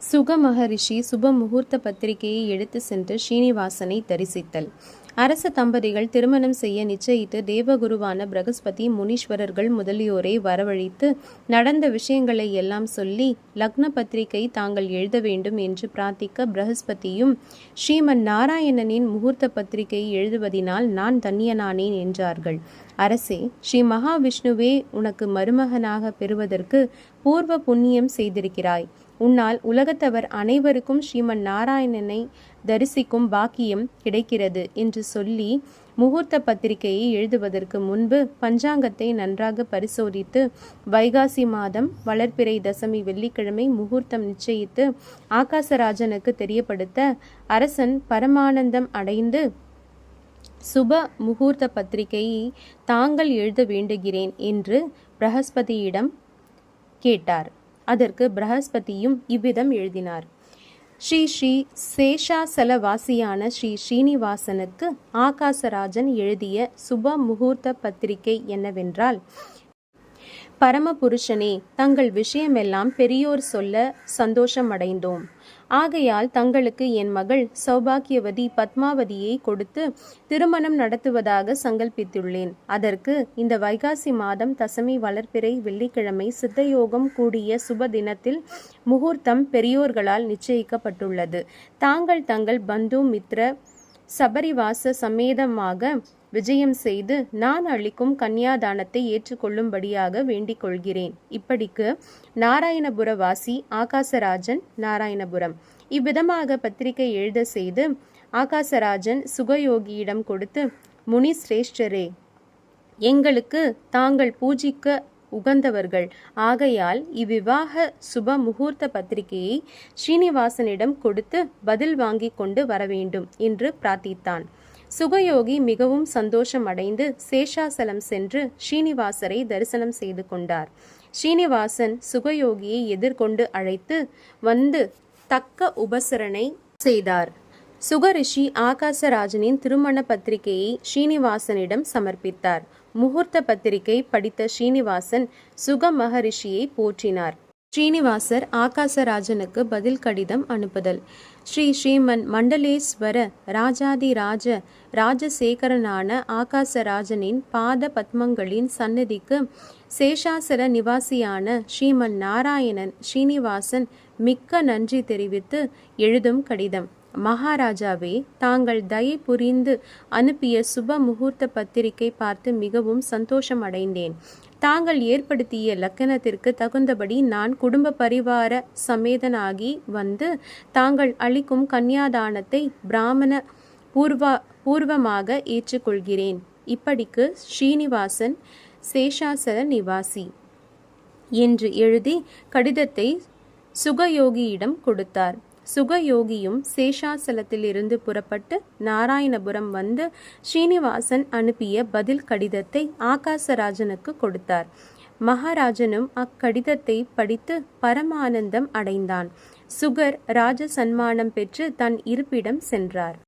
சுக மகரிஷி சுப முகூர்த்த பத்திரிகையை எடுத்து சென்று ஸ்ரீனிவாசனை தரிசித்தல். அரச தம்பதிகள் திருமணம் செய்ய நிச்சயித்து தேவகுருவான பிரகஸ்பதி முனீஸ்வரர்கள் முதலியோரை வரவழைத்து நடந்த விஷயங்களை எல்லாம் சொல்லி லக்ன பத்திரிகை தாங்கள் எழுத வேண்டும் என்று பிரார்த்திக்க பிரகஸ்பதியும் ஸ்ரீமன் நாராயணனின் முகூர்த்த பத்திரிகை எழுதுவதினால் நான் தன்யனானேன் என்றார்கள். அரசே, ஸ்ரீ மகாவிஷ்ணுவே உனக்கு மருமகனாக பெறுவதற்கு பூர்வ புண்ணியம் செய்திருக்கிறாய். உன்னால் உலகத்தவர் அனைவருக்கும் ஸ்ரீமன் நாராயணனை தரிசிக்கும் பாக்கியம் கிடைக்கிறது என்று சொல்லி முகூர்த்த பத்திரிகையை எழுதுவதற்கு முன்பு பஞ்சாங்கத்தை நன்றாக பரிசோதித்து வைகாசி மாதம் வளர்பிறை தசமி வெள்ளிக்கிழமை முகூர்த்தம் நிச்சயித்து ஆகாசராஜனுக்கு தெரியப்படுத்த அரசன் பரமானந்தம் அடைந்து சுப முகூர்த்த பத்திரிகையை தாங்கள் எழுத வேண்டுகிறேன் என்று பிரகஸ்பதியிடம் கேட்டார். அதற்கு பிரகஸ்பதியும் இவ்விதம் எழுதினார். ஸ்ரீ ஸ்ரீ சேஷாசலவாசியான ஸ்ரீ ஸ்ரீனிவாசனுக்கு ஆகாசராஜன் எழுதிய சுப முகூர்த்த பத்திரிகை என்னவென்றால், பரமபுருஷனே, தங்கள் விஷயமெல்லாம் பெரியோர் சொல்ல சந்தோஷம் அடைந்தோம். ஆகையால் தங்களுக்கு என் மகள் சௌபாகியவதி பத்மாவதியை கொடுத்து திருமணம் நடத்துவதாக சங்கல்பித்துள்ளேன். அதற்கு இந்த வைகாசி மாதம் தசமி வளர்பிறை வெள்ளிக்கிழமை சித்தயோகம் கூடிய சுப தினத்தில் முகூர்த்தம் பெரியோர்களால் நிச்சயிக்கப்பட்டுள்ளது. தாங்கள் தங்கள் பந்து மித்ர சபரிவாச சமேதமாக விஜயம் செய்து நான் அளிக்கும் கன்னியாதானத்தை ஏற்றுக்கொள்ளும்படியாக வேண்டிக் கொள்கிறேன். இப்படிக்கு நாராயணபுரவாசி ஆகாசராஜன், நாராயணபுரம். இவ்விதமாக பத்திரிகை எழுத செய்து ஆகாசராஜன் சுகயோகியிடம் கொடுத்து, முனி சிரேஷ்டரே, எங்களுக்கு தாங்கள் பூஜிக்க உகந்தவர்கள். ஆகையால் இவ்விவாக சுப முகூர்த்த பத்திரிகையை ஸ்ரீனிவாசனிடம் கொடுத்து பதில் வாங்கி கொண்டு வர வேண்டும் என்று பிரார்த்தித்தான். சுகயோகி மிகவும் சந்தோஷம் அடைந்து சேஷாசலம் சென்று ஸ்ரீனிவாசரை தரிசனம் செய்து கொண்டார். ஸ்ரீனிவாசன் சுகயோகியை எதிர்கொண்டு அழைத்து வந்து தக்க உபசரணை செய்தார். சுகரிஷி ஆகாசராஜனின் திருமண பத்திரிகையை ஸ்ரீனிவாசனிடம் சமர்ப்பித்தார். முகூர்த்த பத்திரிகை படித்த ஸ்ரீனிவாசன் சுக மகரிஷியை போற்றினார். ஸ்ரீனிவாசர் ஆகாசராஜனுக்கு பதில் கடிதம் அனுப்புதல். ஸ்ரீமன் மண்டலேஸ்வர ராஜாதிராஜ ராஜசேகரனான ஆகாசராஜனின் பாத பத்மங்களின் சந்நிதிக்கு சேஷாசல நிவாசியான ஸ்ரீமன் நாராயணன் ஸ்ரீனிவாசன் மிக்க நன்றி தெரிவித்து எழுதும் கடிதம். மகாராஜாவே, தாங்கள் தயை புரிந்து அனுப்பிய சுப முகூர்த்த பத்திரிகை பார்த்து மிகவும் சந்தோஷம் அடைந்தேன். தாங்கள் ஏற்படுத்திய லக்கணத்திற்கு தகுந்தபடி நான் குடும்ப பரிவார சமேதனாகி வந்து தாங்கள் அளிக்கும் கன்னியாதானத்தை பிராமண பூர்வமாக ஏற்றுக்கொள்கிறேன். இப்படிக்கு ஸ்ரீனிவாசன் சேஷாசல நிவாசி என்று எழுதி கடிதத்தை சுகயோகியிடம் கொடுத்தார். சுகயோகியும் சேஷாசலத்திலிருந்து புறப்பட்டு நாராயணபுரம் வந்து ஸ்ரீனிவாசன் அனுப்பிய பதில் கடிதத்தை ஆகாசராஜனுக்கு கொடுத்தார். மகாராஜனும் அக்கடிதத்தை படித்து பரமானந்தம் அடைந்தான். சுகர் ராஜ சன்மானம் பெற்று தன் இருப்பிடம் சென்றார்.